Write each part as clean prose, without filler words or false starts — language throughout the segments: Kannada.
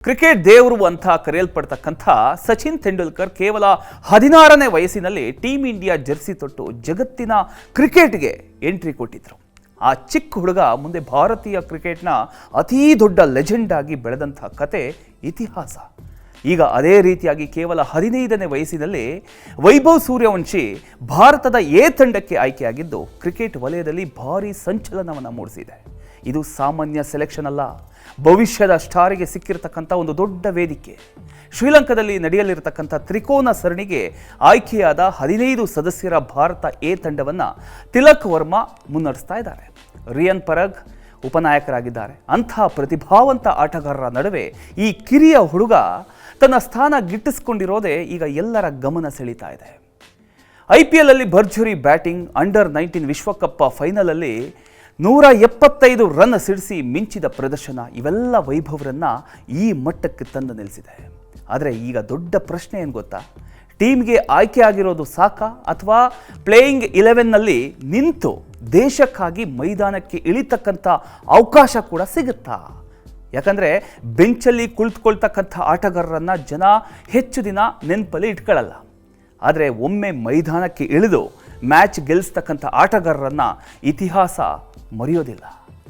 ಕ್ರಿಕೆಟ್ ದೇವರು ಅಂತ ಕರೆಯಲ್ಪಡ್ತಕ್ಕಂಥ ಸಚಿನ್ ತೆಂಡೂಲ್ಕರ್ ಕೇವಲ 16ನೇ ವಯಸ್ಸಿನಲ್ಲಿ ಟೀಮ್ ಇಂಡಿಯಾ ಜೆರ್ಸಿ ತೊಟ್ಟು ಜಗತ್ತಿನ ಕ್ರಿಕೆಟ್ಗೆ ಎಂಟ್ರಿ ಕೊಟ್ಟಿದ್ರು. ಆ ಚಿಕ್ಕ ಹುಡುಗ ಮುಂದೆ ಭಾರತೀಯ ಕ್ರಿಕೆಟ್ನ ಅತೀ ದೊಡ್ಡ ಲೆಜೆಂಡ್ ಆಗಿ ಬೆಳೆದಂಥ ಕತೆ ಇತಿಹಾಸ. ಈಗ ಅದೇ ರೀತಿಯಾಗಿ ಕೇವಲ 15ನೇ ವಯಸ್ಸಿನಲ್ಲಿ ವೈಭವ್ ಸೂರ್ಯವಂಶಿ ಭಾರತದ ಎ ತಂಡಕ್ಕೆ ಆಯ್ಕೆಯಾಗಿದ್ದು ಕ್ರಿಕೆಟ್ ವಲಯದಲ್ಲಿ ಭಾರೀ ಸಂಚಲನವನ್ನು ಮೂಡಿಸಿದೆ. ಇದು ಸಾಮಾನ್ಯ ಸೆಲೆಕ್ಷನ್ ಅಲ್ಲ, ಭವಿಷ್ಯದ ಸ್ಟಾರಿಗೆ ಸಿಕ್ಕಿರತಕ್ಕಂಥ ಒಂದು ದೊಡ್ಡ ವೇದಿಕೆ. ಶ್ರೀಲಂಕಾದಲ್ಲಿ ನಡೆಯಲಿರತಕ್ಕಂಥ ತ್ರಿಕೋನ ಸರಣಿಗೆ ಆಯ್ಕೆಯಾದ 15 ಸದಸ್ಯರ ಭಾರತ ಎ ತಂಡವನ್ನು ತಿಲಕ್ ವರ್ಮಾ ಮುನ್ನಡೆಸ್ತಾ ಇದ್ದಾರೆ. ರಿಯನ್ ಪರಗ್ ಉಪನಾಯಕರಾಗಿದ್ದಾರೆ. ಅಂಥ ಪ್ರತಿಭಾವಂತ ಆಟಗಾರರ ನಡುವೆ ಈ ಕಿರಿಯ ಹುಡುಗ ತನ್ನ ಸ್ಥಾನ ಗಿಟ್ಟಿಸಿಕೊಂಡಿರೋದೇ ಈಗ ಎಲ್ಲರ ಗಮನ ಸೆಳೀತಾ ಇದೆ. IPL ಅಲ್ಲಿ ಭರ್ಜರಿ ಬ್ಯಾಟಿಂಗ್, ಅಂಡರ್-19 ವಿಶ್ವಕಪ್ ಫೈನಲಲ್ಲಿ 175 ರನ್ ಸಿಡಿಸಿ ಮಿಂಚಿದ ಪ್ರದರ್ಶನ, ಇವೆಲ್ಲ ವೈಭವರನ್ನ ಈ ಮಟ್ಟಕ್ಕೆ ತಂದು ನಿಲ್ಲಿಸಿದೆ. ಆದರೆ ಈಗ ದೊಡ್ಡ ಪ್ರಶ್ನೆ ಏನು ಗೊತ್ತಾ? ಟೀಮ್ಗೆ ಆಯ್ಕೆ ಆಗಿರೋದು ಸಾಕಾ ಅಥವಾ ಪ್ಲೇಯಿಂಗ್ 11ನಲ್ಲಿ ನಿಂತು ದೇಶಕ್ಕಾಗಿ ಮೈದಾನಕ್ಕೆ ಇಳಿತಕ್ಕಂಥ ಅವಕಾಶ ಕೂಡ ಸಿಗುತ್ತಾ? ಯಾಕಂದರೆ ಬೆಂಚಲ್ಲಿ ಕುಳಿತುಕೊಳ್ತಕ್ಕಂಥ ಆಟಗಾರರನ್ನು ಜನ ಹೆಚ್ಚು ದಿನ ನೆನಪಲ್ಲಿ ಇಟ್ಕೊಳ್ಳಲ್ಲ. ಆದರೆ ಒಮ್ಮೆ ಮೈದಾನಕ್ಕೆ ಇಳಿದು ಮ್ಯಾಚ್ ಗೆಲ್ಲಿಸ್ತಕ್ಕಂಥ ಆಟಗಾರರನ್ನು ಇತಿಹಾಸ ಮರೆಯೋದಿಲ್ಲ.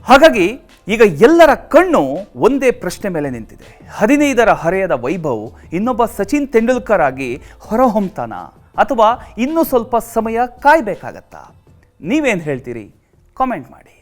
ಹಾಗಾಗಿ ಈಗ ಎಲ್ಲರ ಕಣ್ಣು ಒಂದೇ ಪ್ರಶ್ನೆ ಮೇಲೆ ನಿಂತಿದೆ. 15ರ ಹರೆಯದ ವೈಭವ್ ಇನ್ನೊಬ್ಬ ಸಚಿನ್ ತೆಂಡೂಲ್ಕರ್ ಆಗಿ ಹೊರಹೊಮ್ತಾನ ಅಥವಾ ಇನ್ನೂ ಸ್ವಲ್ಪ ಸಮಯ ಕಾಯಬೇಕಾಗತ್ತಾ? ನೀವೇನು ಹೇಳ್ತೀರಿ? ಕಾಮೆಂಟ್ ಮಾಡಿ.